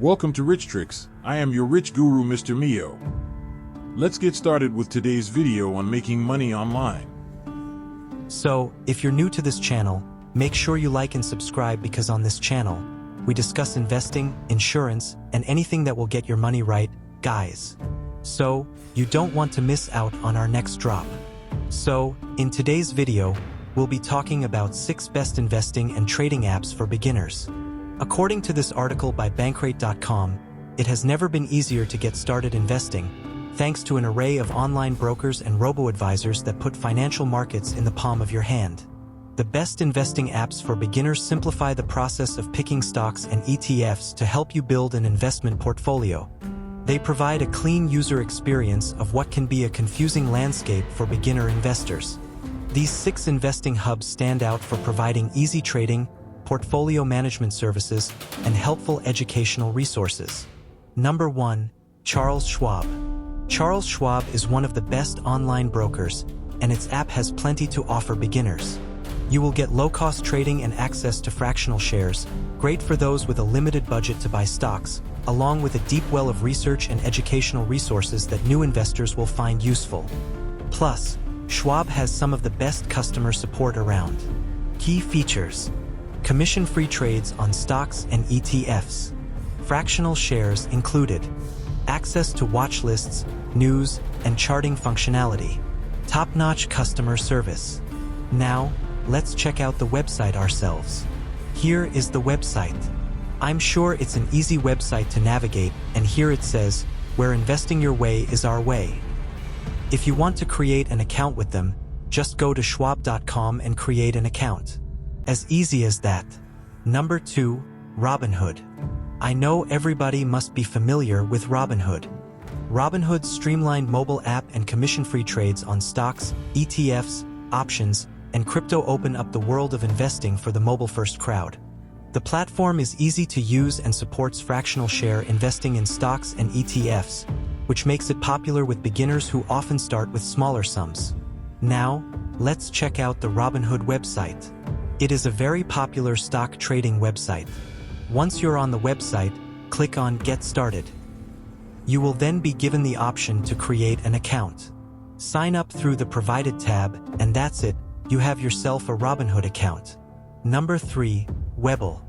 Welcome to RichTricks. I am your rich guru, Mr. Mio. Let's get started with today's video on making money online. So, if you're new to this channel, make sure you like and subscribe because on this channel, we discuss investing, insurance, and anything that will get your money right, guys. So, you don't want to miss out on our next drop. So, in today's video, we'll be talking about 6 best investing and trading apps for beginners. According to this article by Bankrate.com, it has never been easier to get started investing, thanks to an array of online brokers and robo-advisors that put financial markets in the palm of your hand. The best investing apps for beginners simplify the process of picking stocks and ETFs to help you build an investment portfolio. They provide a clean user experience of what can be a confusing landscape for beginner investors. These 6 investing hubs stand out for providing easy trading, portfolio management services, and helpful educational resources. Number 1. Charles Schwab. Charles Schwab is one of the best online brokers, and its app has plenty to offer beginners. You will get low-cost trading and access to fractional shares, great for those with a limited budget to buy stocks, along with a deep well of research and educational resources that new investors will find useful. Plus, Schwab has some of the best customer support around. Key features: commission-free trades on stocks and ETFs. Fractional shares included. Access to watch lists, news, and charting functionality. Top-notch customer service. Now, let's check out the website ourselves. Here is the website. I'm sure it's an easy website to navigate, and here it says, "Where investing your way is our way." If you want to create an account with them, just go to schwab.com and create an account. As easy as that. Number 2. Robinhood. I know everybody must be familiar with Robinhood. Robinhood's streamlined mobile app and commission-free trades on stocks, ETFs, options, and crypto open up the world of investing for the mobile-first crowd. The platform is easy to use and supports fractional share investing in stocks and ETFs, which makes it popular with beginners who often start with smaller sums. Now, let's check out the Robinhood website. It is a very popular stock trading website. Once you're on the website, click on Get Started. You will then be given the option to create an account. Sign up through the provided tab, and that's it, you have yourself a Robinhood account. Number 3. Webull.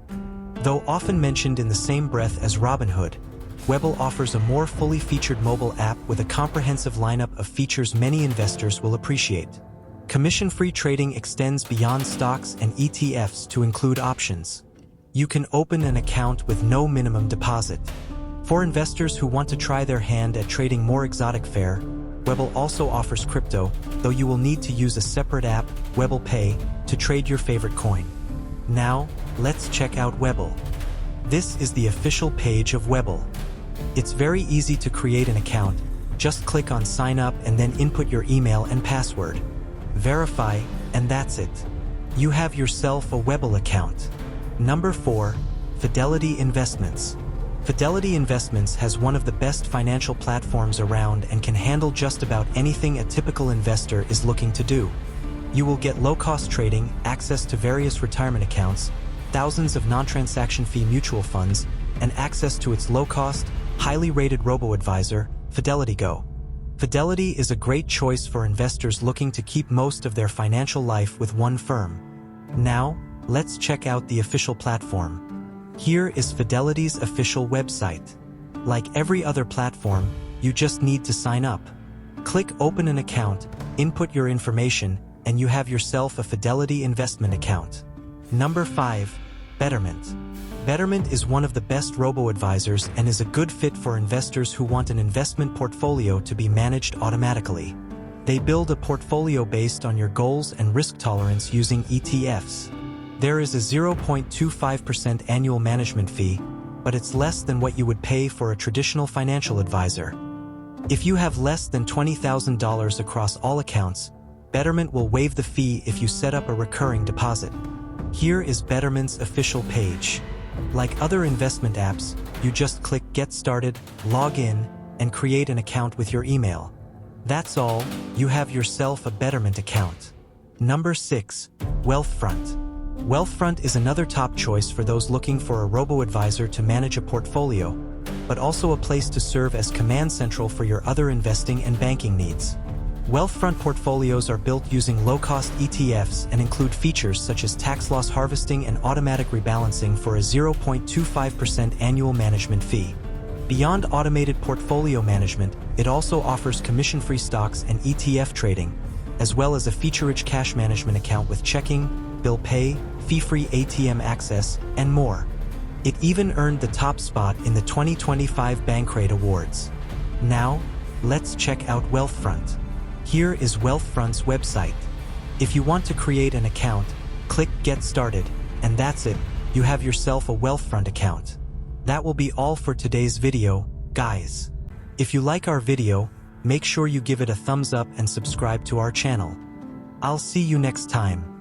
Though often mentioned in the same breath as Robinhood, Webull offers a more fully featured mobile app with a comprehensive lineup of features many investors will appreciate. Commission-free trading extends beyond stocks and ETFs to include options. You can open an account with no minimum deposit. For investors who want to try their hand at trading more exotic fare, Webull also offers crypto, though you will need to use a separate app, Webull Pay, to trade your favorite coin. Now, let's check out Webull. This is the official page of Webull. It's very easy to create an account. Just click on Sign Up and then input your email and password. Verify, and that's it. You have yourself a Webull account. Number 4. Fidelity Investments. Fidelity Investments has one of the best financial platforms around and can handle just about anything a typical investor is looking to do. You will get low-cost trading, access to various retirement accounts, thousands of non-transaction fee mutual funds, and access to its low-cost, highly rated robo-advisor, Fidelity Go. Fidelity is a great choice for investors looking to keep most of their financial life with one firm. Now, let's check out the official platform. Here is Fidelity's official website. Like every other platform, you just need to sign up. Click Open an account, input your information, and you have yourself a Fidelity investment account. Number 5. Betterment. Betterment is one of the best robo-advisors and is a good fit for investors who want an investment portfolio to be managed automatically. They build a portfolio based on your goals and risk tolerance using ETFs. There is a 0.25% annual management fee, but it's less than what you would pay for a traditional financial advisor. If you have less than $20,000 across all accounts, Betterment will waive the fee if you set up a recurring deposit. Here is Betterment's official page. Like other investment apps, you just click Get Started, log in, and create an account with your email. That's all, you have yourself a Betterment account. Number 6. Wealthfront. Wealthfront is another top choice for those looking for a robo-advisor to manage a portfolio, but also a place to serve as command central for your other investing and banking needs. Wealthfront portfolios are built using low-cost ETFs and include features such as tax loss harvesting and automatic rebalancing for a 0.25% annual management fee. Beyond automated portfolio management, it also offers commission-free stocks and ETF trading, as well as a feature-rich cash management account with checking, bill pay, fee-free ATM access, and more. It even earned the top spot in the 2025 Bankrate Awards. Now, let's check out Wealthfront. Here is Wealthfront's website. If you want to create an account, click Get Started, and that's it, you have yourself a Wealthfront account. That will be all for today's video, guys. If you like our video, make sure you give it a thumbs up and subscribe to our channel. I'll see you next time.